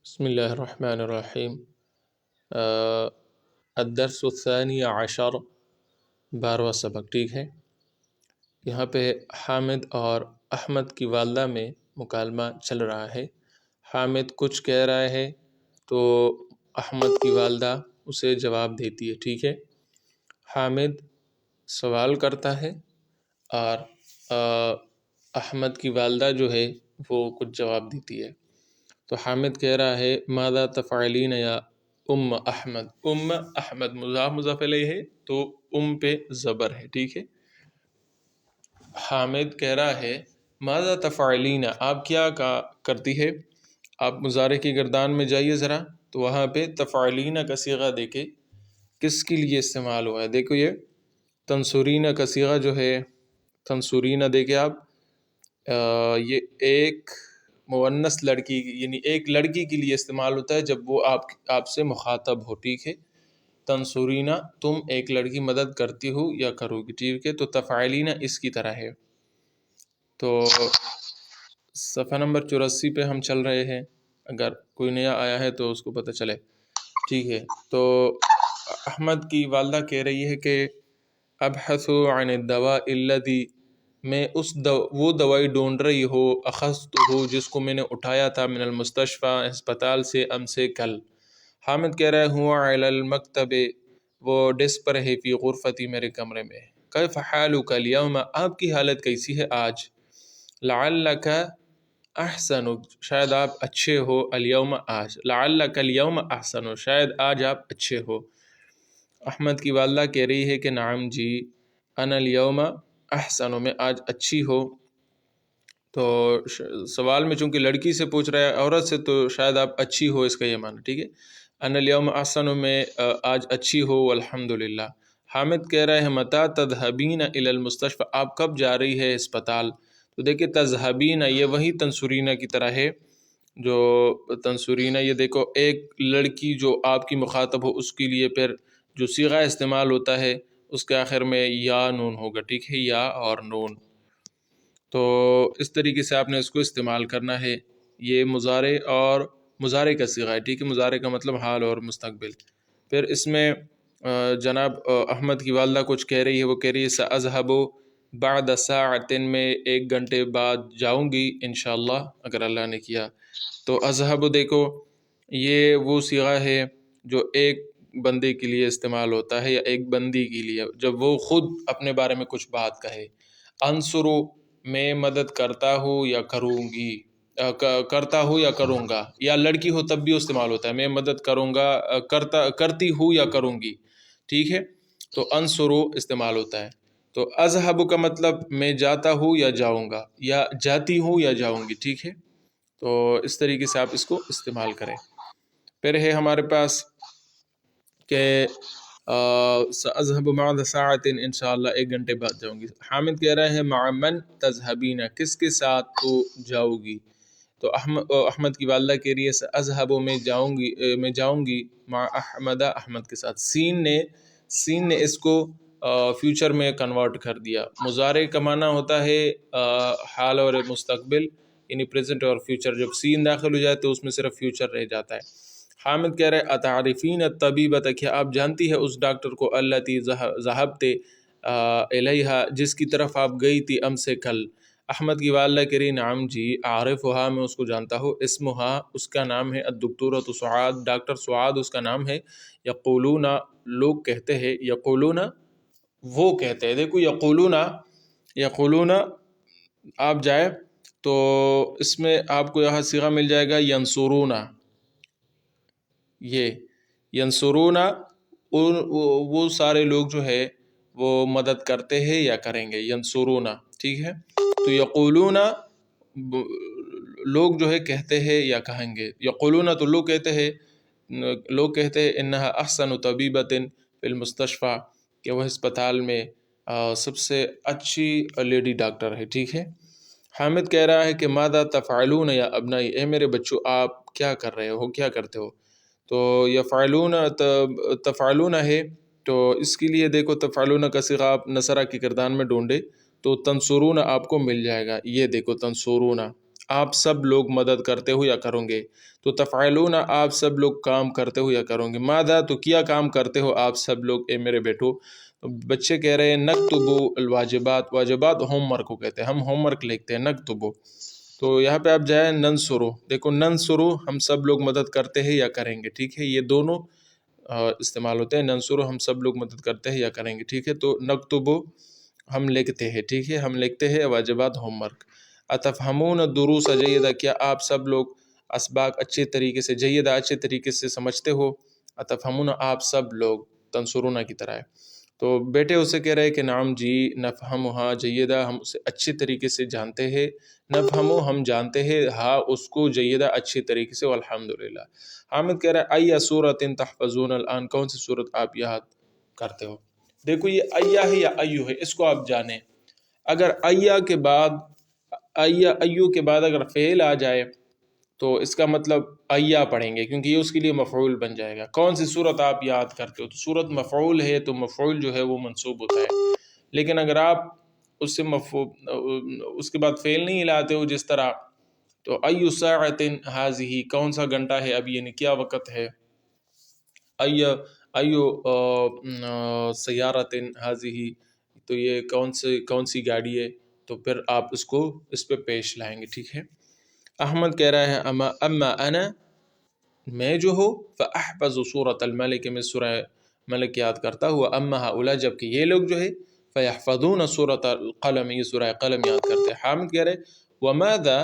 بسم اللہ الرحمن الرحیم۔ الدرس الثانی عشر، 12واں سبق، ٹھیک ہے۔ یہاں پہ حامد اور احمد کی والدہ میں مکالمہ چل رہا ہے۔ حامد کچھ کہہ رہا ہے تو احمد کی والدہ اسے جواب دیتی ہے، ٹھیک ہے۔ حامد سوال کرتا ہے اور احمد کی والدہ جو ہے وہ کچھ جواب دیتی ہے۔ تو حامد کہہ رہا ہے ماذا تفعلین یا احمد۔ احمد مضاف الیہ ہے تو پہ زبر ہے، ٹھیک ہے۔ حامد کہہ رہا ہے ماذا تفعلین، آپ کیا کرتی ہے۔ آپ مضارع کی گردان میں جائیے ذرا، تو وہاں پہ تفعلین کا صیغہ دیکھے کس کے لیے استعمال ہوا ہے۔ دیکھو یہ تنصرین کا صیغہ جو ہے، تنصرین دیکھے آپ، یہ ایک مؤنث لڑکی یعنی ایک لڑکی کے لیے استعمال ہوتا ہے جب وہ آپ سے مخاطب ہو، ٹھیک ہے۔ تنصرین، تم ایک لڑکی مدد کرتی ہو یا کرو گی، ٹھیک ہے۔ تو تفعلین اس کی طرح ہے۔ تو صفحہ نمبر 84 پہ ہم چل رہے ہیں، اگر کوئی نیا آیا ہے تو اس کو پتہ چلے، ٹھیک ہے۔ تو احمد کی والدہ کہہ رہی ہے کہ ابحث عن الدواء الذی، میں وہ دوائی ڈھونڈ رہی ہو، اخذتہ، جس کو میں نے اٹھایا تھا، من المستشفى، ہسپتال سے، امس، کل۔ حامد کہہ رہا ہے ہوا علی المکتب، وہ ڈیسک پر ہے، فی غرفتی، میرے کمرے میں۔ کیف حالک اليوم، آپ کی حالت کیسی ہے آج۔ لعلک احسن، شاید آپ اچھے ہو، اليوم، آج، لعلک اليوم احسن، شاید آج آپ اچھے ہو۔ احمد کی والدہ کہہ رہی ہے کہ نعم جی، انا اليوم احسن، میں آج اچھی ہو۔ تو سوال میں چونکہ لڑکی سے پوچھ رہا ہے، عورت سے، تو شاید آپ اچھی ہو، اس کا یہ معنی، ٹھیک ہے۔ انا اليوم احسن، میں آج اچھی ہو، الحمدللہ۔ حامد کہہ رہا ہے متی تذهبین الی المستشفى، آپ کب جا رہی ہے اسپتال۔ تو دیکھیں تذهبین یہ وہی تنصرین کی طرح ہے، جو تنصرین، یہ دیکھو ایک لڑکی جو آپ کی مخاطب ہو، اس کے لیے پھر جو صیغہ استعمال ہوتا ہے اس کے آخر میں یا نون ہوگا، ٹھیک ہے، یا اور نون۔ تو اس طریقے سے آپ نے اس کو استعمال کرنا ہے۔ یہ مضارع اور مضارع کا صیغہ ہے، ٹھیک ہے۔ مضارع کا مطلب حال اور مستقبل۔ پھر اس میں جناب احمد کی والدہ کچھ کہہ رہی ہے، وہ کہہ رہی ہے سأذهب بعد ساعة، میں 1 گھنٹے بعد جاؤں گی انشاءاللہ، اگر اللہ نے کیا۔ تو اذهب دیکھو یہ وہ صیغہ ہے جو ایک بندے کے لیے استعمال ہوتا ہے یا ایک بندی کے لیے، جب وہ خود اپنے بارے میں کچھ بات کہے۔ انصرو، میں مدد کرتا ہوں یا کروں گی، کرتا ہوں یا کروں گا، یا لڑکی ہو تب بھی استعمال ہوتا ہے، میں مدد کروں گا، کرتی ہوں یا کروں گی، ٹھیک ہے۔ تو انصرو استعمال ہوتا ہے۔ تو اذهب کا مطلب میں جاتا ہوں یا جاؤں گا، یا جاتی ہوں یا جاؤں گی، ٹھیک ہے۔ تو اس طریقے سے آپ اس کو استعمال کریں۔ پھر ہے ہمارے پاس کہ سأذهب بعد ساعة، انشاءاللہ 1 گھنٹے بعد جاؤں گی۔ حامد کہہ رہا ہے مع من تذهبین، کس کے ساتھ تو جاؤ گی۔ تو احمد کی والدہ کہہ رہی ہے سأذهب، میں جاؤں گی، مع احمد، احمد کے ساتھ۔ سین نے اس کو فیوچر میں کنورٹ کر دیا۔ مضارع کا معنی ہوتا ہے حال اور مستقبل، یعنی پریزنٹ اور فیوچر، جب سین داخل ہو جائے تو اس میں صرف فیوچر رہ جاتا ہے۔ حامد کہہ رہے اتعرفین الطبیبۃ، کیا آپ جانتی ہے اس ڈاکٹر کو، التی ذهبت الیہا، جس کی طرف آپ گئی تھی، امس، کل۔ احمد کی والدہ کہہ رہی نعم جی، اعرفها، میں اس کو جانتا ہوں، اسمها، اس کا نام ہے، الدکتورۃ سعاد، ڈاکٹر سعاد اس کا نام ہے۔ یقولون، لوگ کہتے ہیں، یقولون وہ کہتے ہیں، دیکھو یقولون آپ جائے تو اس میں آپ کو یہاں صیغہ مل جائے گا ینصرون، یہ ینصرون، وہ سارے لوگ جو ہے وہ مدد کرتے ہیں یا کریں گے، ینصرون، ٹھیک ہے۔ تو یقولون لوگ جو ہے کہتے ہیں یا کہیں گے، یقولون تو لوگ کہتے ہیں انہا احسن طبیبۃ فی المستشفى، کہ وہ ہسپتال میں سب سے اچھی لیڈی ڈاکٹر ہے، ٹھیک ہے۔ حامد کہہ رہا ہے کہ ماذا تفعلون یا ابنائی، اے میرے بچوں آپ کیا کر رہے ہو، کیا کرتے ہو۔ تو یفعلون، تفعلون ہے، تو اس کے لیے دیکھو تفعلون کا صیغہ آپ نصرہ کی گردان میں ڈھونڈے تو تنصرون آپ کو مل جائے گا۔ یہ دیکھو تنصرون، آپ سب لوگ مدد کرتے ہو یا کرو گے. تو تفعلون آپ سب لوگ کام کرتے ہو یا کرو گے. ماذا تو کیا کام کرتے ہو آپ سب لوگ اے میرے بیٹو. بچے کہہ رہے ہیں نکتب الواجبات، واجبات ہوم ورک کو کہتے ہیں، ہم ہوم ورک لکھتے ہیں نکتب. تو یہاں پہ آپ جائیں ننصرو، دیکھو ننصرو ہم سب لوگ مدد کرتے ہیں یا کریں گے، ٹھیک ہے. یہ دونوں استعمال ہوتے ہیں. ننصرو ہم سب لوگ مدد کرتے ہیں یا کریں گے، ٹھیک ہے. تو نکتب ہم لکھتے ہیں، ٹھیک ہے، ہم لکھتے ہیں واجبات ہوم ورک. اتفہمون الدروس جیدہ کیا آپ سب لوگ اسباق اچھے طریقے سے، جیدہ اچھے طریقے سے سمجھتے ہو. اتفہمون آپ سب لوگ تنصرون کی طرح ہے. تو بیٹے اسے کہہ رہے کہ نعم جی، نفہمہا جیدہ ہم اسے اچھے طریقے سے جانتے ہیں. نفہمو ہم جانتے ہیں، ہاں اس کو جیدہ اچھے طریقے سے، والحمدللہ. حامد کہہ رہا ہے ای سورۃ تحفظون الان، کون سی صورت آپ یاد کرتے ہو. دیکھو یہ ایا ہے یا ایو ہے، اس کو آپ جانیں. اگر ایا کے بعد ایو کے بعد اگر فعل آ جائے تو اس کا مطلب ایا پڑھیں گے، کیونکہ یہ اس کے لیے مفعول بن جائے گا. کون سی صورت آپ یاد کرتے ہو، تو صورت مفعول ہے تو مفعول جو ہے وہ منصوب ہوتا ہے. لیکن اگر آپ اس سے اس کے بعد فعل نہیں لاتے ہو جس طرح، تو ایو ساعۃ ھذہ، کون سا گھنٹہ ہے اب، یعنی کیا وقت ہے. ایو سیارۃ ھذہ، تو یہ کون سی گاڑی ہے، تو پھر آپ اس پہ پیش لائیں گے، ٹھیک ہے. احمد کہہ رہا ہے اما انا، میں جو ہو، فاحفظ سورۃ الملک، میں سورہ ملک یاد کرتا ہوا. اما ہؤلاء، جبکہ یہ لوگ جو ہے، فیحفظون سورۃ القلم، یہ سورہ قلم یاد کرتے ہیں. حامد کہہ رہے وماذا،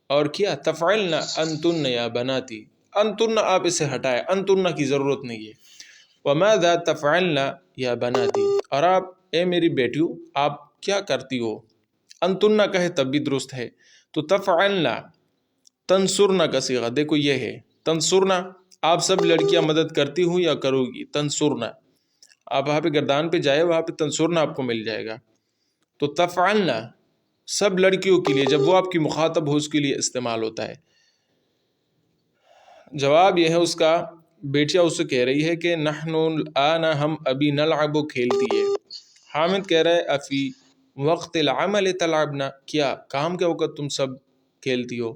اور کیا، تفعلن انتن یا بناتی. انتن آپ اسے ہٹائے، انتن کی ضرورت نہیں ہے. وماذا تفعلن یا بناتی، اور آپ اے میری بیٹیوں آپ کیا کرتی ہو. انتن کہے تب بھی درست ہے. تو تفعلن تنصرن کا صیغہ دیکھو یہ ہے. تنصرن آپ سب لڑکیاں مدد کرتی ہوں یا کرو گی. تنصرن آپ وہاں پہ گردان پہ جائے، وہاں پہ تنصرن آپ کو مل جائے گا. تو تفعلن سب لڑکیوں کے لیے، جب وہ آپ کی مخاطب ہو اس کے لیے استعمال ہوتا ہے. جواب یہ ہے اس کا، بیٹیاں اسے کہہ رہی ہے کہ نحن الآن، ہم ابھی، نلعب کھیلتی ہے. حامد کہہ رہا ہے افی وقت العمل تلعبنا، کیا کام کے وقت تم سب کھیلتی ہو.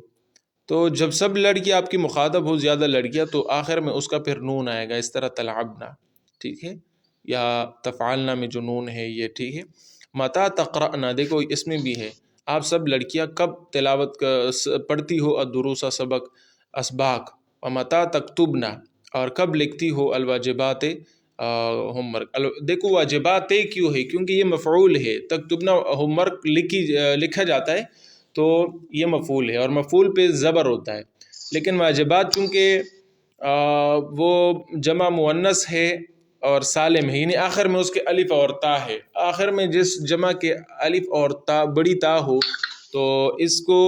تو جب سب لڑکی آپ کی مخاطب ہو، زیادہ لڑکیاں، تو آخر میں اس کا پھر نون آئے گا، اس طرح تلعبنا، ٹھیک ہے. یا تفعلنا میں جو نون ہے یہ، ٹھیک ہے. متى تقرأنا، دیکھو اس میں بھی ہے، آپ سب لڑکیاں کب تلاوت پڑھتی ہو الدروس سبق، اسباق. ومتى تکتبنا، اور کب لکھتی ہو الواجبات ہوم ورک. دیکھو واجبات کیوں ہے، کیونکہ یہ مفعول ہے. تکتبنا ہوم ورک لکھا جاتا ہے تو یہ مفعول ہے، اور مفعول پہ زبر ہوتا ہے. لیکن واجبات چونکہ وہ جمع مؤنث ہے اور سالم ہے، یعنی آخر میں اس کے الف اور تا ہے. آخر میں جس جمع کے الف اور تا، بڑی تا ہو، تو اس کو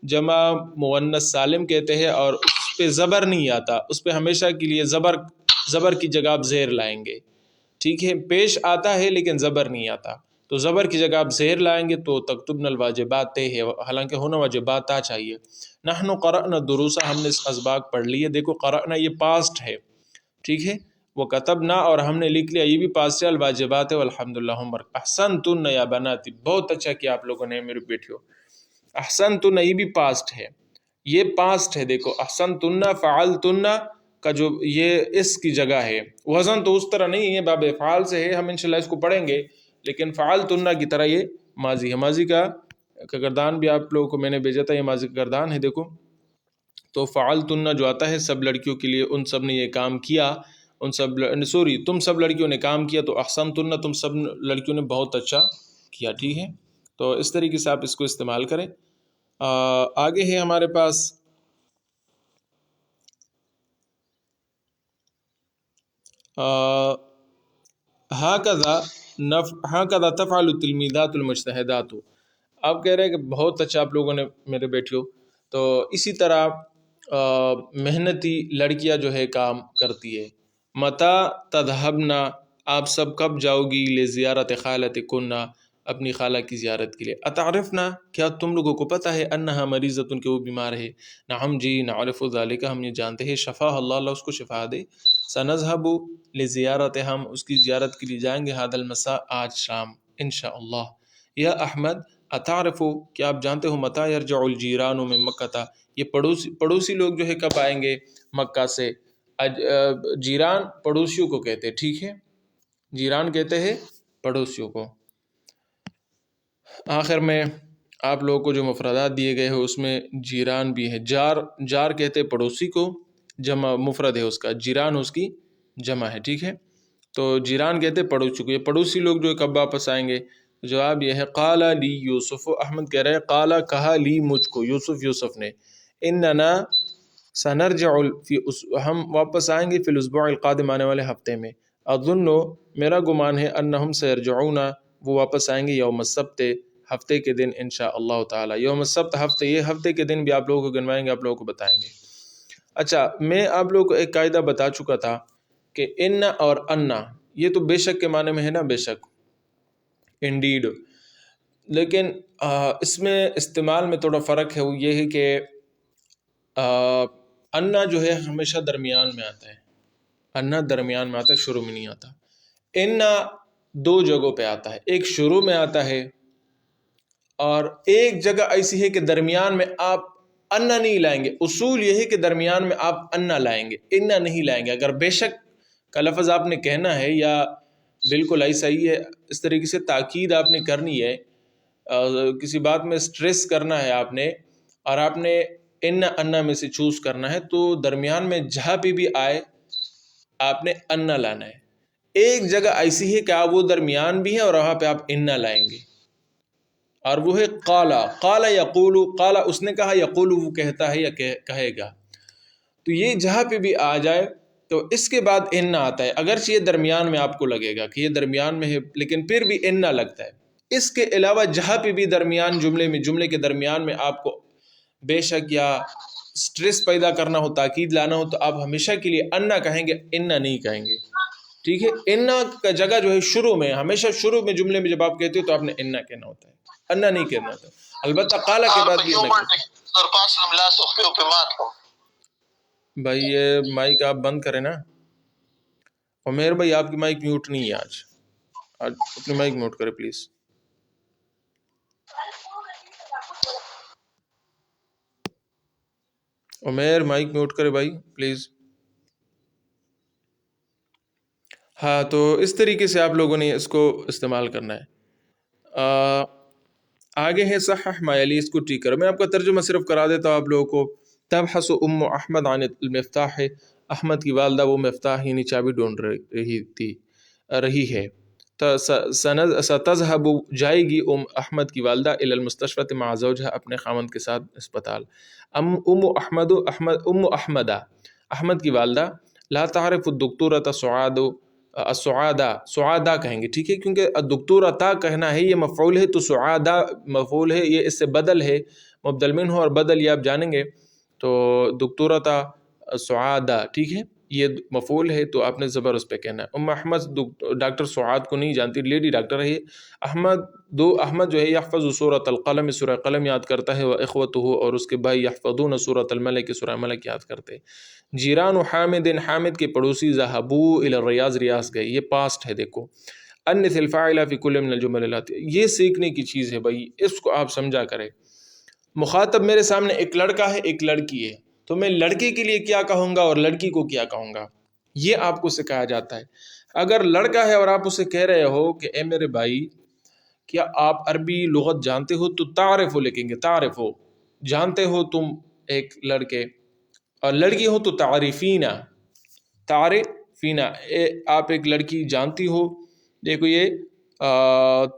جمع مؤنث سالم کہتے ہیں، اور اس پہ زبر نہیں آتا. اس پہ ہمیشہ کے لیے زبر کی جگہ آپ زیر لائیں گے، ٹھیک ہے. پیش آتا ہے لیکن زبر نہیں آتا، تو زبر کی جگہ آپ زیر لائیں گے تو تکتبنا الواجبات ہے، حالانکہ ہونا واجبات چاہیے. نحن قرأنا الدروس، ہم نے اسباق پڑھ لیے. دیکھو قرأنا یہ پاسٹ ہے، ٹھیک ہے. وہ کتبنا، اور ہم نے لکھ لیا، یہ بھی پاسٹ ہے. الواجبات والحمدللہ ہوم ورک. احسنتن یا بناتی، بہت اچھا کیا آپ لوگوں نے میرے بیٹیوں. احسنتن یہ بھی پاسٹ ہے، یہ پاسٹ ہے. دیکھو احسنتن فعلتن کا جو یہ اس کی جگہ ہے، وزن تو اس طرح نہیں ہے، باب افعال سے ہے، ہم انشاءاللہ اس کو پڑھیں گے. لیکن فعلتن کی طرح یہ ماضی ہے. ماضی کا گردان بھی آپ لوگوں کو میں نے بھیجا تھا، یہ ماضی کا گردان ہے. دیکھو تو فعلتن جو آتا ہے سب لڑکیوں کے لیے، ان سب نے یہ کام کیا، تم سب لڑکیوں نے کام کیا. تو احسنتن تم سب لڑکیوں نے بہت اچھا کیا، ٹھیک ہے. تو اس طریقے سے آپ اس کو استعمال کریں. آگے ہے ہمارے پاس ہاکذا تفعل التلمیذات المجتہدات. آپ کہہ رہے ہیں کہ بہت اچھا آپ لوگوں نے میرے بیٹیوں، تو اسی طرح محنتی لڑکیاں جو ہے کام کرتی ہے. متی تذهبنا، آپ سب کب جاؤ گی، لزیارت خالتکن، اپنی خالہ کی زیارت کے لیے. اتعرفنا، کیا تم لوگوں کو پتہ ہے، انہا مریضۃ، کہ وہ بیمار ہے. نعم جی، نعرف ذالک، ہم یہ جانتے ہیں. شفاہ اللہ، اللہ اس کو شفا دے. سنذهب لزیارت، ہم اس کی زیارت کے لیے جائیں گے. هذا المساء، آج شام، انشاءاللہ. یا احمد اتعرفو کیا آپ جانتے ہو متی یرجع الجیران من مکہ، یہ پڑوسی لوگ جو ہے کب آئیں گے مکہ سے؟ جیران پڑوسیوں کو کہتے ہیں، ٹھیک ہے، جیران کہتے ہیں پڑوسیوں کو۔ آخر میں آپ لوگوں کو جو مفردات دیے گئے ہیں اس میں جیران بھی ہے، جار کہتے ہیں پڑوسی کو، جمع مفرد ہے اس کا، جیران اس کی جمع ہے، ٹھیک ہے۔ تو جیران کہتے ہیں پڑوسی کو، یہ پڑوسی لوگ جو کب واپس آئیں گے؟ جواب یہ ہے قال لی یوسف، احمد کہہ رہے ہیں قال کہا لی مجھ کو، یوسف نے، اننا سنرجع ہم واپس آئیں گے فی الاسبوع القادم آنے والے ہفتے میں، اظن میرا گمان ہے انہم سیرجعون وہ واپس آئیں گے یوم السبت ہفتے کے دن انشاء اللہ تعالی۔ یوم السبت ہفتے، یہ ہفتے کے دن بھی آپ لوگوں کو گنوائیں گے، آپ لوگوں کو بتائیں گے۔ اچھا، میں آپ لوگوں کو ایک قاعدہ بتا چکا تھا کہ ان اور انا یہ تو بے شک کے معنی میں ہے نا، بے شک، انڈیڈ، لیکن اس میں استعمال میں تھوڑا فرق ہے، وہ یہ ہے کہ انا جو ہے ہمیشہ درمیان میں آتا ہے، انا درمیان میں آتا ہے، شروع میں نہیں آتا۔ انا دو جگہوں پہ آتا ہے، ایک شروع میں آتا ہے اور ایک جگہ ایسی ہے کہ درمیان میں آپ انا نہیں لائیں گے۔ اصول یہ ہے کہ درمیان میں آپ انا لائیں گے، انا نہیں لائیں گے۔ اگر بے شک کا لفظ آپ نے کہنا ہے یا بالکل ایسا ہی ہے، اس طریقے سے تاکید آپ نے کرنی ہے، کسی بات میں سٹریس کرنا ہے آپ نے، اور آپ نے انا میں سے چوز کرنا ہے، تو درمیان میں جہاں پہ بھی آئے آپ نے انا لانا ہے۔ ایک جگہ ایسی ہے کہ آپ وہ درمیان بھی ہے اور وہاں پہ آپ انا لائیں گے، اور وہ ہے قال یقول، قال اس نے کہا، یقول وہ کہتا ہے یا کہے گا۔ تو یہ جہاں پہ بھی آ جائے تو اس کے بعد انا آتا ہے، اگرچہ یہ درمیان میں آپ کو لگے گا کہ یہ درمیان میں ہے، لیکن پھر بھی انا لگتا ہے۔ اس کے علاوہ جہاں پہ بھی درمیان جملے کے درمیان میں آپ کو بے شک یا سٹریس پیدا کرنا ہو، تاکید لانا ہو، تو آپ ہمیشہ کے لیے انا کہیں گے، انا نہیں کہیں گے، ٹھیک ہے۔ انا کا جگہ جو ہے شروع میں، ہمیشہ شروع میں جملے میں جب آپ کہتے ہو تو آپ نے انا کہنا ہوتا ہے، انا نہیں کہنا ہوتا ہے۔ البتہ قال کے بعد بھی انا کہتے ہیں۔ بھائی یہ مائک آپ بند کریں نا، عمیر بھائی آپ کی مائک میوٹ نہیں ہے، آج اپنی مائک میوٹ کرے پلیز۔ عمیر مائک میوٹ کرے بھائی پلیز۔ ہاں، تو اس طریقے سے آپ لوگوں نے اس کو استعمال کرنا ہے۔ آگے ہے صحح ما یلی، اس کو ٹھیک کرو، میں آپ کا ترجمہ صرف کرا دیتا ہوں آپ لوگوں کو۔ تبحث ام احمد عن المفتاح، احمد کی والدہ وہ مفتاح یعنی چابی ڈھونڈ رہی ہے۔ ستذهب جائے گی احمد کی والدہ الی المستشفى مع زوجها اپنے خاوند کے ساتھ اسپتال۔ ام احمدہ احمد کی والدہ، لا تعرف الدکتورۃ سعادہ کہیں گے، ٹھیک ہے، کیونکہ الدکتورۃ کہنا ہے، یہ مفعول ہے، تو سعادہ مفعول ہے، یہ اس سے بدل ہے، مبدل منہ اور بدل یہ آپ جانیں گے، تو دکتورۃ سعادہ، ٹھیک ہے، یہ مفعول ہے، تو آپ نے زبر اس پہ کہنا ہے۔ ام احمد ڈاکٹر سعاد کو نہیں جانتی، لیڈی ڈاکٹر ہے۔ احمد جو ہے یحفظ سورۃ القلم، سورہ قلم یاد کرتا ہے، واخوتہ اور اس کے بھائی یحفظون سورۃ الملک، سورہ ملک یاد کرتے ہیں۔ جیران حامد، حامد کے پڑوسی، ذهبوا الى الریاض، ریاض گئے، یہ پاسٹ ہے، دیکھو۔ انث الفاعل فی کل من الجمل الاتیہ، یہ سیکھنے کی چیز ہے بھائی، اس کو آپ سمجھا کریں۔ مخاطب میرے سامنے ایک لڑکا ہے، ایک لڑکی ہے، تو میں لڑکے کے لیے کیا کہوں گا اور لڑکی کو کیا کہوں گا، یہ آپ کو سکھایا جاتا ہے۔ اگر لڑکا ہے اور آپ اسے کہہ رہے ہو کہ اے میرے بھائی کیا آپ عربی لغت جانتے ہو، تو تعرف لکھیں گے، تعرف ہو، جانتے ہو تم ایک لڑکے، اور لڑکی ہو تو تعریفینا، آپ ایک لڑکی جانتی ہو۔ دیکھو یہ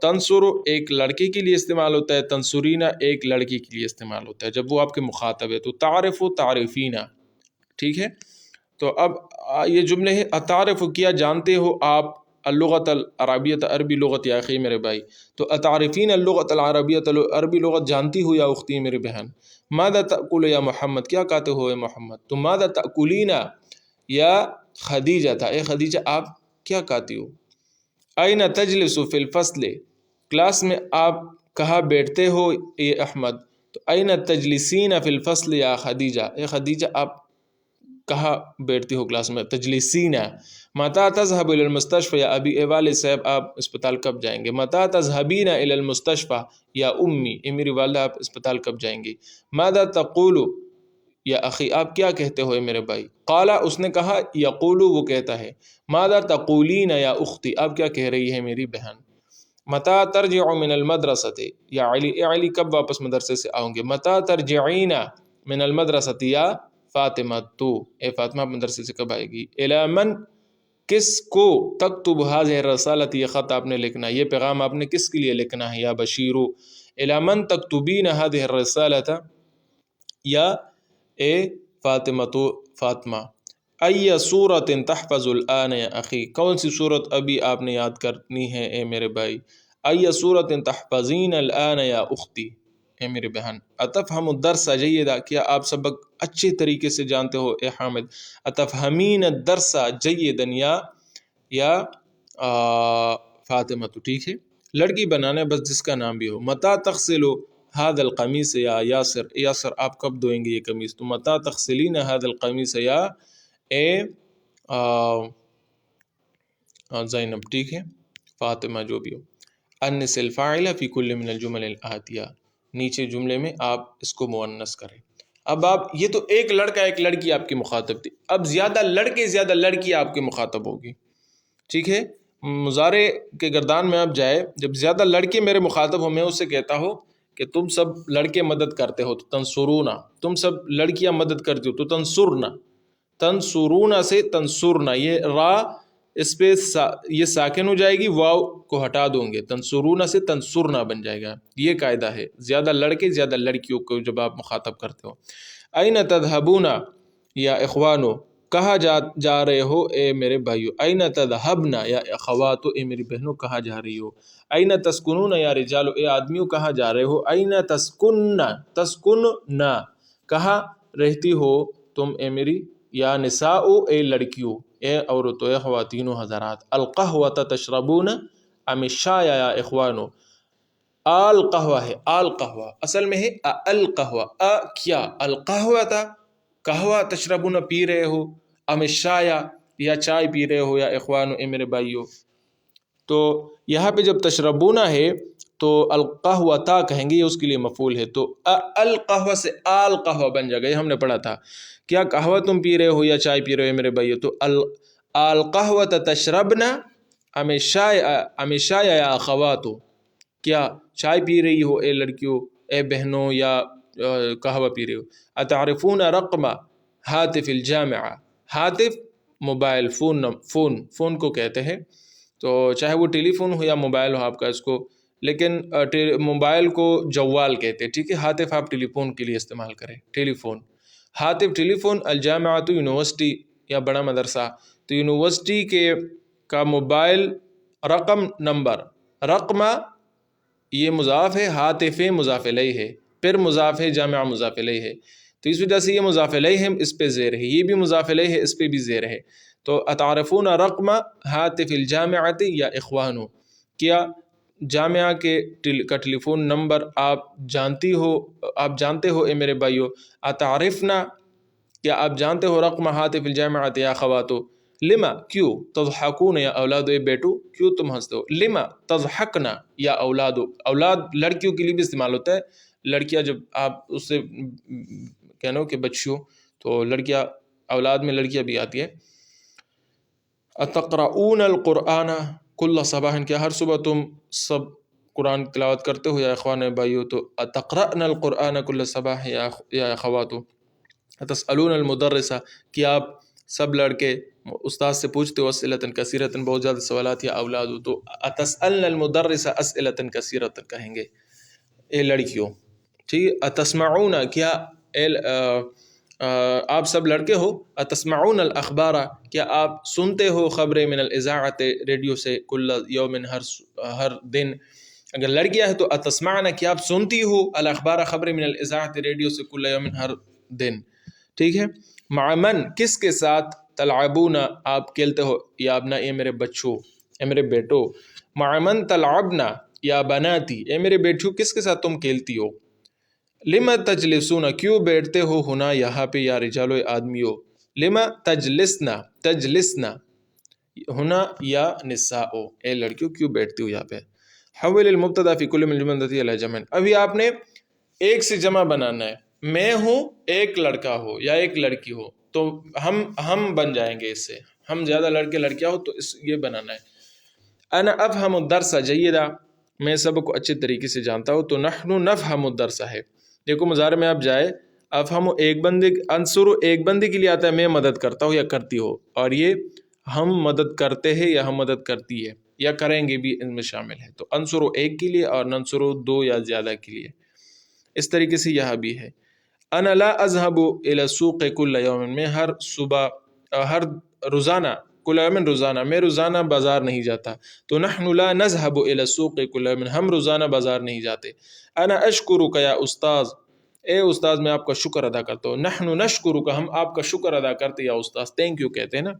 تنصر ایک لڑکے کے لیے استعمال ہوتا ہے، تنصرینا ایک لڑکی کے لیے استعمال ہوتا ہے جب وہ آپ کے مخاطب ہے، تو تعرف و تعریفینا، ٹھیک ہے۔ تو اب یہ جملے ہیں، اتعرف کیا جانتے ہو آپ اللغت العربیت، عربی لغت، یا اخی میرے بھائی، تو اتعرفین اللغت العربیت، عربی لغت جانتی ہو یا اختی میرے بہن۔ ماذا تأکل یا محمد، کیا کہتے ہو اے محمد، تو ماذا تأکلینا یا خدیجہ تھا، اے خدیجہ آپ کیا کہتی ہو۔ این تجلس فی الفصل، کلاس میں آپ کہاں بیٹھتے ہو اے احمد، تو این تجلسین فی الفصل یا خدیجہ، اے خدیجہ آپ کہاں بیٹھتی ہو کلاس میں؟ تجلیسین. متى تذهب الى المستشفى یا ابی، اے والد صاحب آپ اسپتال کب جائیں گے؟ متى تذهبین الى المستشفى یا امی، اے میری والدہ آپ اسپتال کب جائیں گی؟ ماذا تقول یا اخی، آپ کیا کہتے ہو اے میرے بھائی؟ قال، اس نے کہا، یقول، وہ کہتا ہے، ماذا تقولین یا اختی، آپ کیا کہہ رہی ہے میری بہن؟ متى ترجع من المدرسة یا علی، اے علی کب واپس مدرسے سے آؤں گے؟ متى ترجعین من المدرسة یا فاطمہ تو، اے فاطمہ مدرسے سے کب آئے گی؟ الی من، کس کو، تکتب هذه الرسالة، یہ خط آپ نے لکھنا ہے، یہ پیغام آپ نے کس کے لیے لکھنا ہے؟ یا بشیرو، الی من تکتبین هذه الرسالة، یا اے فاطمہ تو فاطمہ، ای سورت تحفظ الآن یا اخی، کون سی صورت ابھی آپ نے یاد کرنی ہے اے میرے بھائی؟ ای سورت تحفظین الآن یا اختی، اے میرے بہن، اتفہم الدرس جیدا، کیا آپ سبق اچھے طریقے سے جانتے ہو اے حامد؟ اتفہمین الدرس جیدا یا فاطمہ تو، ٹھیک ہے، لڑکی بنانا بس جس کا نام بھی ہو. متى تغسل هذا القمیص یا یاسر، یاسر آپ کب دھوئیں گے یہ قمیص؟ تو متى تغسلین هذا القمیص یا اے زینب، ٹھیک ہے، فاطمہ جو بھی ہو. انس الفاعل فی کل من الجمل الآتیہ، نیچے جملے میں آپ اس کو مؤنث کریں. اب آپ، یہ تو ایک لڑکا ایک لڑکی آپ کی مخاطب تھی، اب زیادہ لڑکے زیادہ لڑکی آپ کے مخاطب ہوگی، ٹھیک ہے. مضارع کے گردان میں آپ جائے، جب زیادہ لڑکے میرے مخاطب ہو، میں اس سے کہتا ہوں کہ تم سب لڑکے مدد کرتے ہو تو تنصرونا، تم سب لڑکیاں مدد کرتی ہو تو تنصرنا. تنصرونا سے تنصرنا، یہ را اس پہ یہ ساکن ہو جائے گی، واو کو ہٹا دوں گے، تنصرونا سے تنصرنا بن جائے گا. یہ قاعدہ ہے، زیادہ لڑکے زیادہ لڑکیوں کو جب آپ مخاطب کرتے ہو. این تذهبون یا اخوانو، کہاں جا رہے ہو اے میرے بھائیو؟ این تذهبن یا اخواتو، اے میری بہنوں کہاں جا رہی ہو؟ این تسکنون یا رجالو، اے آدمیوں کہاں جا رہے ہو؟ این تسکننا، کہاں رہتی ہو تم اے میری؟ یا نساء، اے لڑکیوں، اے عورتوں، اے خواتینوں حضرات. القہوۃ تشربون ام الشاء یا اخوانو، آل قہوہ ہے، آل قہوہ اصل میں ہے القہوہ، کیا القہوہ تھا، قہوہ تشربون پی رہے ہو، ام الشاء یا چائے پی رہے ہو، یا اخوانو اے میرے بھائیو. تو یہاں پہ جب تشربونا ہے تو القہوہ تا کہیں گے، یہ اس کے لیے مفعول ہے، تو القہوہ سے آل قہوہ بن جائے گا. یہ ہم نے پڑھا تھا، کیا قہوہ تم پی رہے ہو یا چائے پی رہے ہو میرے بھائیو؟ تو القہوہ تشربنا ام الشاء یا اخواتو، کیا چائے پی رہی ہو اے لڑکیوں، اے بہنوں، یا قہوہ پی رہے ہو؟ اتعرفون رقم ہاتف الجامعہ، ہاتف موبائل فون کو کہتے ہیں، تو چاہے وہ ٹیلی فون ہو یا موبائل ہو آپ کا، اس کو، لیکن موبائل کو جوال کہتے ہیں، ٹھیک ہے. ہاتف آپ ٹیلی فون کے لیے استعمال کریں، ٹیلی فون. ہاتف ٹیلی فون، الجامعہ تو یونیورسٹی یا بڑا مدرسہ، تو یونیورسٹی کا موبائل رقم نمبر، رقمہ یہ مضاف ہے، ہاتف مضاف الیہ ہے، پھر مضاف ہے، جامعہ مضاف الیہ ہے، تو اس وجہ سے یہ مضاف الیہ ہے، اس پہ زیر ہے، یہ بھی مضاف الیہ ہے، اس پہ بھی زیر ہے. تو اتعرفون رقم ہاتف الجامعۃ یا اخوانو، کیا جامعہ کا ٹیلی فون نمبر آپ جانتے ہو اے میرے بھائیو؟ اتعرفنا، کیا آپ جانتے ہو رقم ہاتف الجامعۃ یا اخواتو؟ لما، کیوں؟ تضحکون یا اولاد، اے بیٹو کیوں تم ہنستے ہو؟ لما تضحکنا یا اولاد، اولاد لڑکیوں کے لیے بھی استعمال ہوتا ہے، لڑکیاں جب آپ اس سے کہنا کہ بچیوں، تو لڑکیاں، اولاد میں لڑکیاں بھی آتی ہے. اتقرؤون القرآن کل صباح، کیا ہر صبح تم سب قرآن تلاوت کرتے ہو یا اخوان بھائیو؟ تو اتقرأن القرآن کل صباح یا اخواتو. تسألون المدرسہ، کیا آپ سب لڑکے استاد سے پوچھتے ہو؟ اسئلۃ کثیرۃ، بہت زیادہ سوالات، یا اولاد، تو اتسألن المدرس اسئلۃ کثیرۃ کہیں گے اے لڑکیوں، ٹھیک ہے. اتسمعون، کیا آپ سب لڑکے ہو؟ اتسمعون الاخبار، کیا آپ سنتے ہو خبریں؟ من الاذاعۃ، ریڈیو سے، کل یوم، ہر دن. اگر لڑکیاں ہے تو اتسمعنا، کیا آپ سنتی ہو الاخبار، خبریں، من الاذاعۃ، ریڈیو سے، کل یوم، ہر دن، ٹھیک ہے. مع من، کس کے ساتھ؟ تلعبون، آپ کھیلتے ہو، یا ابنا، اے میرے بچوں، اے میرے بیٹو. مع من تلعبنا یا بناتی، اے میرے بیٹھو کس کے ساتھ تم کھیلتی ہو؟ لما تجلسون، کیوں بیٹھتے ہو؟ ہونا یہاں پہ، یا رجالو، آدمیو. لما تجلسنا، تجلسنا ہونا یا نساء، اے لڑکیوں کیوں بیٹھتی ہو یہاں پہ. حول المبتدا فی کل من الجمل التي الی جمع، ابھی آپ نے ایک سے جمع بنانا ہے. میں ہوں، ایک لڑکا ہو یا ایک لڑکی ہو تو ہم بن جائیں گے اس سے. ہم زیادہ لڑکے لڑکیاں ہو تو یہ بنانا ہے. انا افہم الدرس جیدا، میں سبق کو اچھے طریقے سے جانتا ہوں. تو نحن نفہم الدرس ہے. دیکھو مضارع میں آپ جائے، افہم ایک بندے، انصر ایک بندے کے لیے آتا ہے میں مدد کرتا ہوں یا کرتی ہو، اور یہ ہم مدد کرتے ہیں یا ہم مدد کرتی ہے یا کریں گے بھی ان میں شامل ہے. تو انصر ایک کے لیے اور ننصر دو یا زیادہ کے لیے. اس طریقے سے یہاں بھی ہے. انا لا اذهب الى السوق كل يوم، میں ہر صبح، ہر روزانہ، کل یوم روزانہ، میں روزانہ بازار نہیں جاتا. تو نحن لا نذهب الى السوق كل يوم، ہم روزانہ بازار نہیں جاتے. انا اشکرک یا استاذ، اے استاذ میں آپ کا شکر ادا کرتا ہوں. نحن نشکرک، ہم آپ کا شکر ادا کرتے یا استاذ، تھینک یو کہتے ہیں نا.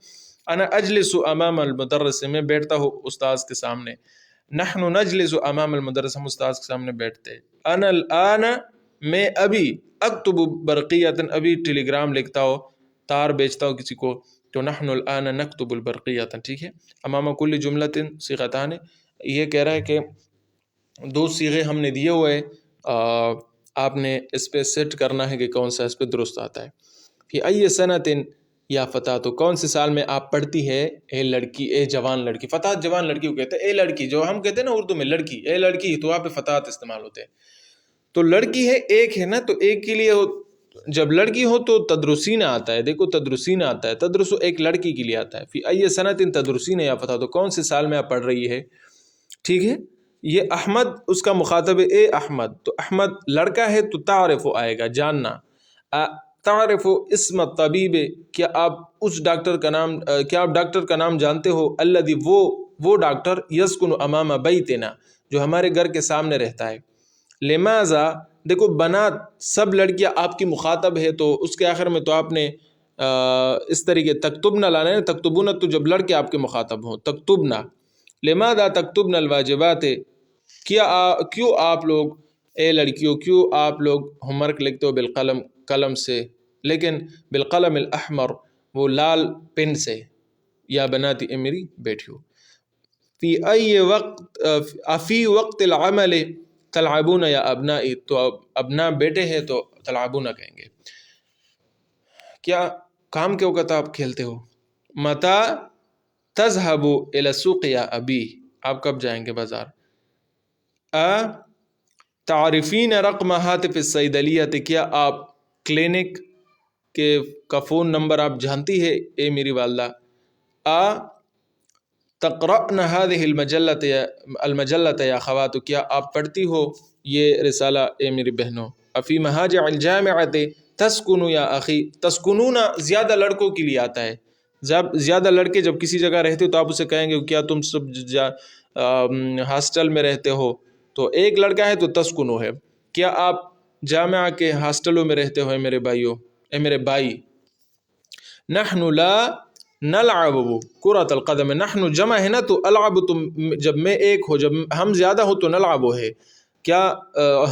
انا اجلس امام المدرس، میں بیٹھتا ہوں استاذ کے سامنے. نحن نجلس امام المدرس، ہم استاذ کے سامنے بیٹھتے. انا الان، میں ابھی، اکتب برقیۃ، ابھی ٹیلی گرام لکھتا ہوں، تار بیچتا ہوں کسی کو. تو نحن الان نکتب البرقیۃ، ٹھیک ہے. امام کل جملۃ صیغتان، یہ کہہ رہا ہے کہ دو صیغے ہم نے دیے ہوئے، آپ نے اس پہ سیٹ کرنا ہے کہ کون سا اس پہ درست آتا ہے. فی ای سنۃ یا فتاة، تو کون سے سال میں آپ پڑھتی ہے اے لڑکی، اے جوان لڑکی. فتاة جوان لڑکی کو کہتے ہیں. اے لڑکی، جو ہم کہتے ہیں نا اردو میں لڑکی، اے لڑکی، تو وہاں پہ فتاة استعمال ہوتے ہیں. تو لڑکی ہے، ایک ہے نا، تو ایک کے لیے جب لڑکی ہو تو تدرسین آتا ہے. دیکھو تدرسین آتا ہے، تدرس ایک لڑکی کے لیے آتا ہے. فی ای سنۃ تدرسین یا فتاة، تو کون سے سال میں آپ پڑھ رہی ہے. ٹھیک ہے. یہ احمد اس کا مخاطب ہے، اے احمد. تو احمد لڑکا ہے تو تعرف آئے گا، جاننا. تعرف اسم الطبیب، کیا آپ اس ڈاکٹر کا نام، کیا آپ ڈاکٹر کا نام جانتے ہو. الذی، وہ ڈاکٹر، یسکن امام بیتنا، جو ہمارے گھر کے سامنے رہتا ہے. لماذا، دیکھو بنات سب لڑکیاں آپ کی مخاطب ہے، تو اس کے آخر میں تو آپ نے اس طریقے تکتبنا لانا ہے. تکتبون تو جب لڑکے آپ کے مخاطب ہوں، تکتبنا. لماذا تکتبنا الواجبات، کیوں آپ لوگ، اے لڑکیوں کیوں آپ لوگ ہوم ورک لکھتے ہو بالقلم، قلم سے، لیکن بالقلم الاحمر، وہ لال پن سے. یا بناتی، اے میری بیٹیوں. فی ای وقت، فی وقت العمل تلعبون یا ابنائی، تو ابنا بیٹے ہیں تو تلعبون کہیں گے. کیا کام کے وقت آپ کھیلتے ہو. متا تذهب الى السوق یا ابی، آپ کب جائیں گے بازار. تعرفین رقم ہاتف الصیدلیہ، کیا آپ کلینک کا فون نمبر آپ جانتی ہے اے میری والدہ. تقرأن هذه المجلة یا خوات، کیا آپ پڑھتی ہو یہ رسالہ اے میری بہنوں. فی مہاجع الجامعۃ تسکن یا اخی، تسکنون زیادہ لڑکوں کے لیے آتا ہے. زیادہ لڑکے جب کسی جگہ رہتے ہو تو آپ اسے کہیں گے کیا تم سب ہاسٹل میں رہتے ہو. تو ایک لڑکا ہے تو تسکنو ہے. کیا آپ جامعہ کے ہاسٹلوں میں رہتے ہو اے میرے بھائیوں، اے میرے بھائی. نحن لا نلعب کرۃ القدم، نحن جمع ہے نا، تو العب تم جب میں ایک ہو، جب ہم زیادہ ہو تو نلعب ہے. کیا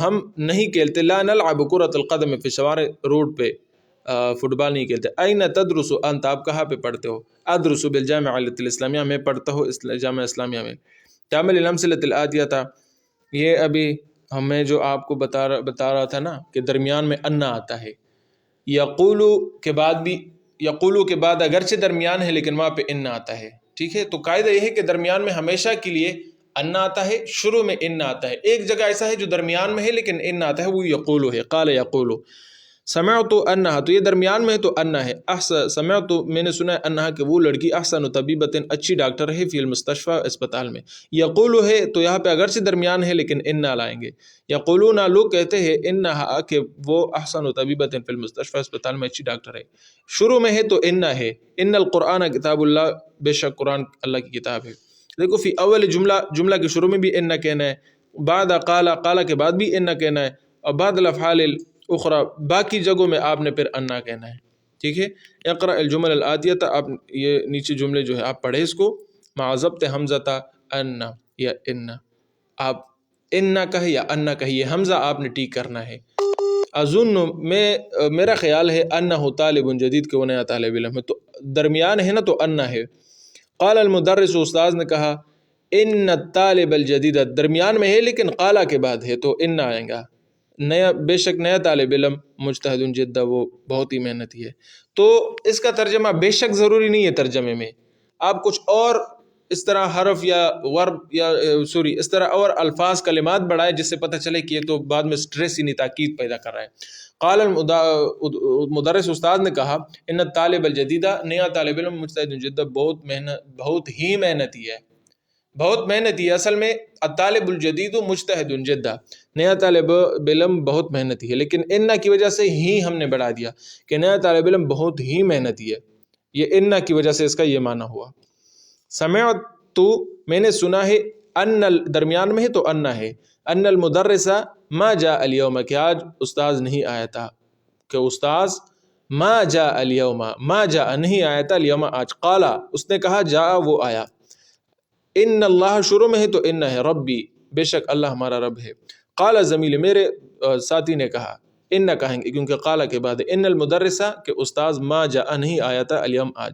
ہم نہیں کھیلتے. لا نلعب کرۃ القدم فی الشوارع، روڈ پہ فٹ بال نہیں کھیلتے. این تدرس انت، آپ کہاں پہ پڑھتے ہو. ادرس بالجامعۃ الاسلامیہ، میں پڑھتا ہوں جامعہ اسلامیہ میں. تعمل الامثلۃ الآتیہ، یہ ابھی ہمیں جو آپ کو بتا رہا تھا نا کہ درمیان میں انا آتا ہے. یقولو کے بعد بھی، یقولو کے بعد اگرچہ درمیان ہے لیکن وہاں پہ ان آتا ہے. ٹھیک ہے. تو قاعدہ یہ ہے کہ درمیان میں ہمیشہ کے لیے ان آتا ہے، شروع میں ان آتا ہے. ایک جگہ ایسا ہے جو درمیان میں ہے لیکن ان آتا ہے، وہ یقولو ہے. قال یقولو. سمعت انہا، تو یہ درمیان میں ہے تو انہا ہے. سمعت، میں نے سنا ہے، انہا کہ وہ لڑکی احسن طبیبۃ، اچھی ڈاکٹر ہے، فی المستشفیٰ، اسپتال میں. یقولو ہے تو یہاں پہ اگرچہ درمیان ہے لیکن انہا لائیں گے. یقولون، لوگ کہتے ہیں، انہا کہ وہ احسن طبیبۃ فی المستشفیٰ، اسپتال میں اچھی ڈاکٹر ہے. شروع میں ہے تو انہا ہے. ان القرآن کتاب اللہ، بے شک قرآن اللہ کی کتاب ہے. دیکھو فی اول جملہ کے شروع میں بھی انہا کہنا ہے، بعد قال کے بعد بھی انہا کہنا ہے، اور بعد الافعال اخرى باقی جگہوں میں آپ نے پھر انا کہنا ہے. ٹھیک ہے. اقرأ الجمل الآتیہ، آپ یہ نیچے جملے جو ہے آپ پڑھیں اس کو مع ضبط حمزہ ان یا ان. آپ ان کہے یا ان کہیے، حمزہ آپ نے ٹھیک کرنا ہے. اظن میرا خیال ہے انہ طالب جدید کہ وہ نیا طالب علم ہے، تو درمیان ہے نا تو انہ ہے۔ قال المدرس، استاذ نے کہا، ان الطالب الجدید درمیان میں ہے لیکن قالا کے بعد ہے تو ان آئیں گا، نیا بے شک نیا طالب علم مجتہد جدہ وہ بہت ہی محنتی ہے۔ تو اس کا ترجمہ بے شک ضروری نہیں ہے، ترجمے میں آپ کچھ اور اس طرح حرف یا ورب یا اس طرح اور الفاظ کلمات بڑھائے جس سے پتہ چلے کہ یہ تو بعد میں سٹریس یعنی تاکید پیدا کر رہا ہے۔ قال مدرس استاد نے کہا، ان طالب الجدیدہ نیا طالب علم مجتہد جدہ بہت ہی محنتی ہے، بہت محنتی ہے۔ اصل میں الطالب الجدید مجتہد جدہ، نیا طالب علم بہت محنتی ہے، لیکن ان کی وجہ سے ہی ہم نے بڑھا دیا کہ نیا طالب علم بہت ہی محنتی ہے، یہ ان کی وجہ سے اس کا یہ معنی ہوا۔ سمعت تو میں نے سنا ہے، ان درمیان میں ہے تو ان ہے، ان المدرس ما جاء اليوم کہ آج استاذ نہیں آیا تھا، کہ استاذ ما جاء اليوم ما جاء نہیں آیا تھا اليوم آج، قالا اس نے کہا جاء وہ آیا، ان اللہ شروع میں ہے تو ان ہے، ربی بے شک اللہ ہمارا رب ہے، قال زمیل میرے ساتھی نے کہا، ان کہیں گے کیونکہ قالا کے بعد ان المدرسہ کہ استاذ ما جاء نہیں آیا تھا اليوم آج۔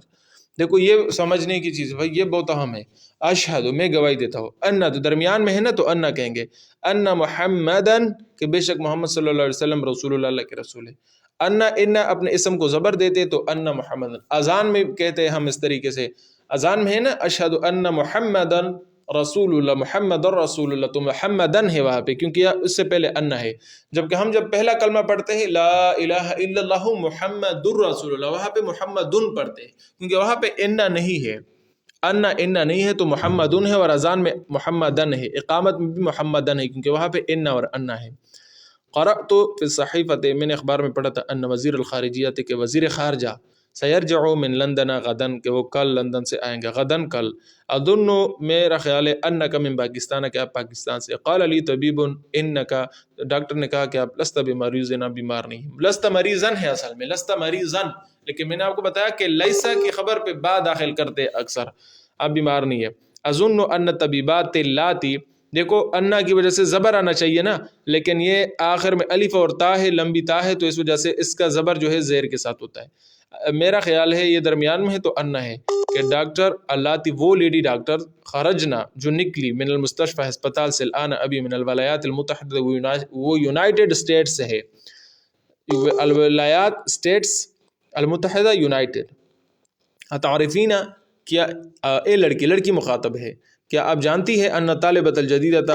دیکھو یہ سمجھنے کی چیز بھائی، یہ بہت اہم ہے۔ اشہد میں گواہی دیتا ہوں، ان تو درمیان میں ہے نا تو ان کہیں گے، ان محمدن کہ بے شک محمد صلی اللہ علیہ وسلم رسول اللہ کے رسول ہے۔ ان اپنے اسم کو زبر دیتے تو ان محمدن، اذان میں کہتے ہیں ہم اس طریقے سے، اذان میں ہے نا اشہد ان محمدن رسول اللہ، محمد رسول اللہ، تو محمدن ہے وہاں پہ کیونکہ اس سے پہلے ان ہے، جبکہ ہم جب پہلا کلمہ پڑھتے ہیں لا الہ الا اللہ محمد الرسول اللہ، وہاں پہ محمدن پڑھتے ہیں کیونکہ وہاں پہ ان نہیں ہے، ان نہیں ہے تو محمدن ہے، اور اذان میں محمدن ہے، اقامت میں بھی محمدن ہے کیونکہ وہاں پہ ان اور ان ہے۔ قرأت فی الصحیفۃ میں نے اخبار میں پڑھا تھا ان وزیر الخارجیہ کہ وزیر خارجہ سیرجع من لندن غدن کہ وہ کل لندن سے آئیں گے، غدن کل، اظن میرا خیال ہے انک من پاکستان کہ آپ پاکستان سے، قال علی طبیب انک ڈاکٹر نے کہا کہ آپ لست بمریض، آپ بیمار نہیں، لست مریضن ہے اصل میں، لست مریضن، لیکن میں نے آپ کو بتایا کہ لیسا کی خبر پہ با داخل کرتے اکثر، آپ بیمار نہیں ہے۔ اظن ان طبیبات اللاتی، دیکھو انا کی وجہ سے زبر آنا چاہیے نا، لیکن یہ آخر میں الف اور تا ہے، لمبی تا ہے، تو اس وجہ سے اس کا زبر جو ہے زیر کے ساتھ ہوتا ہے۔ میرا خیال ہے یہ درمیان میں ہے تو انا ہے کہ ڈاکٹر اللاتی وہ لیڈی ڈاکٹر، خرجنا جو نکلی، من المستشفى ہسپتال سے، الان ابھی، من الولایات المتحدہ وہ یونائٹڈ اسٹیٹس سے ہے، الولایات اسٹیٹس المتحدہ یونائٹڈ۔ تعریفین کیا، اے لڑکی مخاطب ہے، کیا آپ جانتی ہے ان طالبۃ الجدیدۃ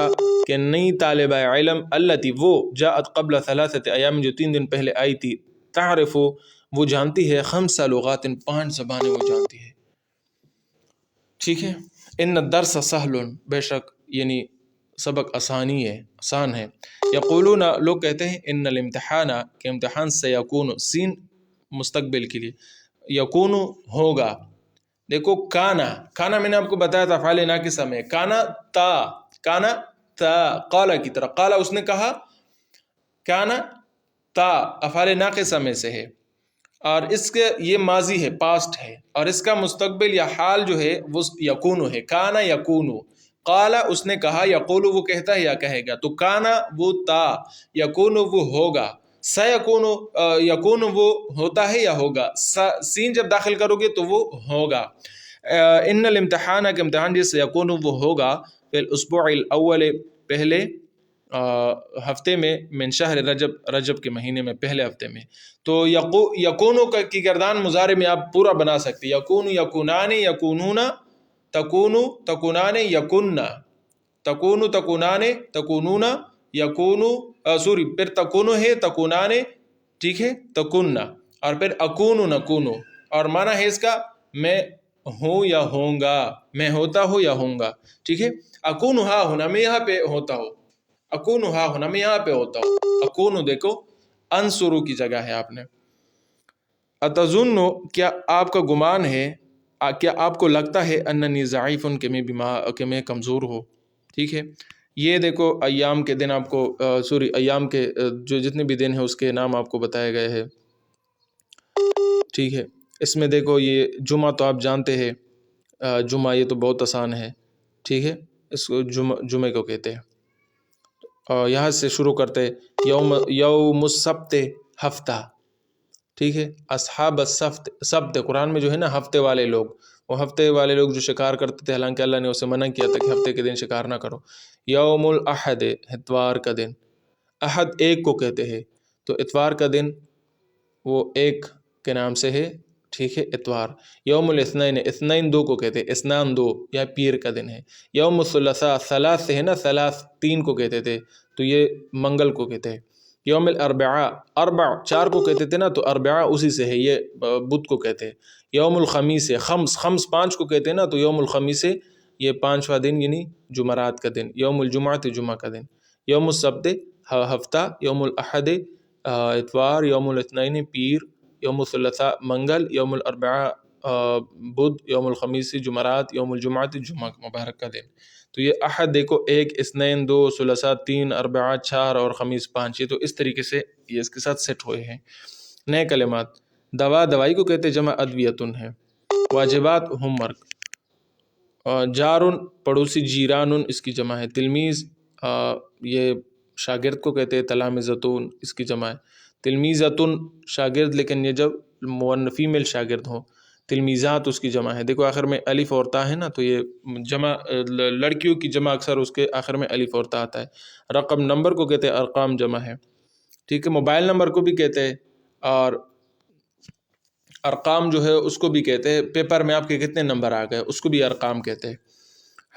کہ نئی طالبہ علم، التی وہ، جاءت قبل ثلاثۃ ایام جو 3 دن پہلے آئی تھی، تعرف وہ جانتی ہے، 5 لغات 5 زبانیں وہ جانتی ہے، ٹھیک ہے۔ ان الدرس سہل بے شک یعنی سبق آسانی ہے، آسان ہے۔ یقولون لوگ کہتے ہیں، ان الامتحان کہ امتحان سے، یکون سین مستقبل کے لیے، یکون ہوگا، دیکھو کانا میں نے آپ کو بتایا تھا افعال ناقصہ میں، کانا تا قالا کی طرح، قالا اس نے کہا، کانا تا افعال ناقصہ میں سے ہے، اور اس کے یہ ماضی ہے، پاسٹ ہے، اور اس کا مستقبل یا حال جو ہے وہ یکون ہے، کانا یکون، قالا اس نے کہا، یقول وہ کہتا ہے یا کہے گا، تو کانا وہ تا، یکون وہ ہوگا، سیکون یکون وہ ہوتا ہے یا ہوگا، سین جب داخل کرو گے تو وہ ہوگا۔ ان الامتحان کا امتحان جس سے یکون وہ ہوگا، فی الاسبوع الاول پہلے ہفتے میں، من شہر رجب کے مہینے میں، پہلے ہفتے میں، تو یکون کی گردان مضارع میں آپ پورا بنا سکتے، یکون یکونان یکونون، تکون تکونان یکن، تکون تکونان تکونون، یکون پھر تکون ہے تکونان، ٹھیک ہے، تکن، اور پھر اکون نکون، اور معنی ہے اس کا میں ہوں یا ہوں گا، میں ہوتا ہوں یا ہوں گا، ٹھیک ہے۔ اکون ہا ہونا، میں یہاں پہ ہوتا ہوں، اکون ہا ہونا، میں یہاں پہ ہوتا ہوں، اکون دیکھو انصرو کی جگہ ہے آپ نے۔ اتظن کیا آپ کا گمان ہے، کیا آپ کو لگتا ہے، اننی ضعیف کہ میں کمزور ہو، ٹھیک ہے۔ یہ دیکھو ایام کے دن آپ کو ایام کے جو جتنے بھی دن ہیں اس کے نام آپ کو بتائے گئے ہیں، ٹھیک ہے۔ اس میں دیکھو یہ جمعہ تو آپ جانتے ہیں، جمعہ یہ تو بہت آسان ہے، ٹھیک ہے، اس کو جمعے کو کہتے ہیں۔ یہاں سے شروع کرتے یوم السبت ہفتہ، ٹھیک ہے. اصحاب السبت، سبت قرآن میں جو ہے نا ہفتے والے لوگ، وہ ہفتے والے لوگ جو شکار کرتے تھے، حالانکہ اللہ نے اسے منع کیا تھا کہ ہفتے کے دن شکار نہ کرو. یوم الاحد اتوار کا دن، احد ایک کو کہتے ہیں، تو اتوار کا دن وہ ایک کے نام سے ہے، ٹھیک ہے اتوار. یوم الاثنین، اثنین دو کو کہتے ہیں، اسنان دو یا پیر کا دن ہے. یوم الثلاثاء، ثلاث سے ہے نا، ثلاث تین کو کہتے تھے، تو یہ منگل کو کہتے ہیں. یوم الاربعاء، اربع چار کو کہتے تھے نا، تو اربعاء اسی سے ہے، یہ بدھ کو کہتے ہیں. یوم الخمیس، خمس خمس پانچ کو کہتے ہیں نا، تو یوم الخمیس یہ پانچواں دن یعنی جمعرات کا دن. یوم الجمعہ جمعہ کا دن. یوم السبت ہفتہ، یوم الاحد اتوار، یوم الاثنین پیر، یوم الثلاثاء منگل، یوم الاربعاء بدھ، یوم الخمیس جمعرات، یوم الجمعہ جمعہ مبارک کا دن. تو یہ احد دیکھو ایک، اثنین دو، ثلاثاء تین، اربعاء چار اور خمیس پانچ، یہ تو اس طریقے سے یہ اس کے ساتھ سیٹ ہوئے ہیں. نئے کلمات، دوا دوائی کو کہتے جمع ادویتن ہے. واجبات ہوم ورک. جارن پڑوسی، جیرانن اس کی جمع ہے. تلمیذ یہ شاگرد کو کہتے ہیں، تلامذتون اس کی جمع ہے. تلمیذتن شاگرد، لیکن یہ جب فیمیل شاگرد ہوں. تلمیذات اس کی جمع ہے. دیکھو آخر میں الف اور تا ہے نا، تو یہ جمع لڑکیوں کی جمع اکثر اس کے آخر میں الف اور تا آتا ہے. رقم نمبر کو کہتے ہیں، ارقام جمع ہے، ٹھیک ہے. موبائل نمبر کو بھی کہتے ہیں، اور ارقام جو ہے اس کو بھی کہتے ہیں. پیپر میں آپ کے کتنے نمبر آ گئے اس کو بھی ارقام کہتے ہیں.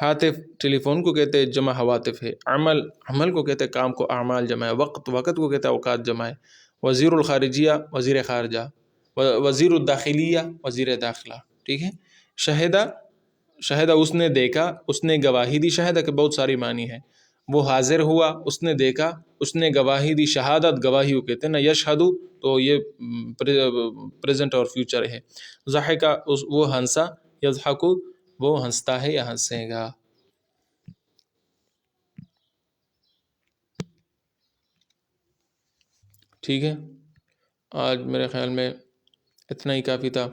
ہاتف ٹیلی فون کو کہتے ہیں، جمع ہواتف ہے. عمل، عمل کو کہتے ہیں کام کو، اعمال جمع ہے. وقت، وقت کو کہتے ہیں اوقات جمع ہے. وزیر الخارجیہ وزیر خارجہ. وزیر الداخلیہ وزیر داخلہ، ٹھیک ہے. شہدہ، شہدہ اس نے دیکھا، اس نے گواہی دی. شہدہ کے بہت ساری معنی ہے. وہ حاضر ہوا، اس نے دیکھا، اس نے گواہی دی. شہادت گواہی کو کہتے ہیں نا. یشہدو تو یہ پریزنٹ اور فیوچر ہے. ضحکہ وہ ہنسا. یضحکو وہ ہنستا ہے یا ہنسے گا. ٹھیک ہے، آج میرے خیال میں اتنا ہی کافی تھا.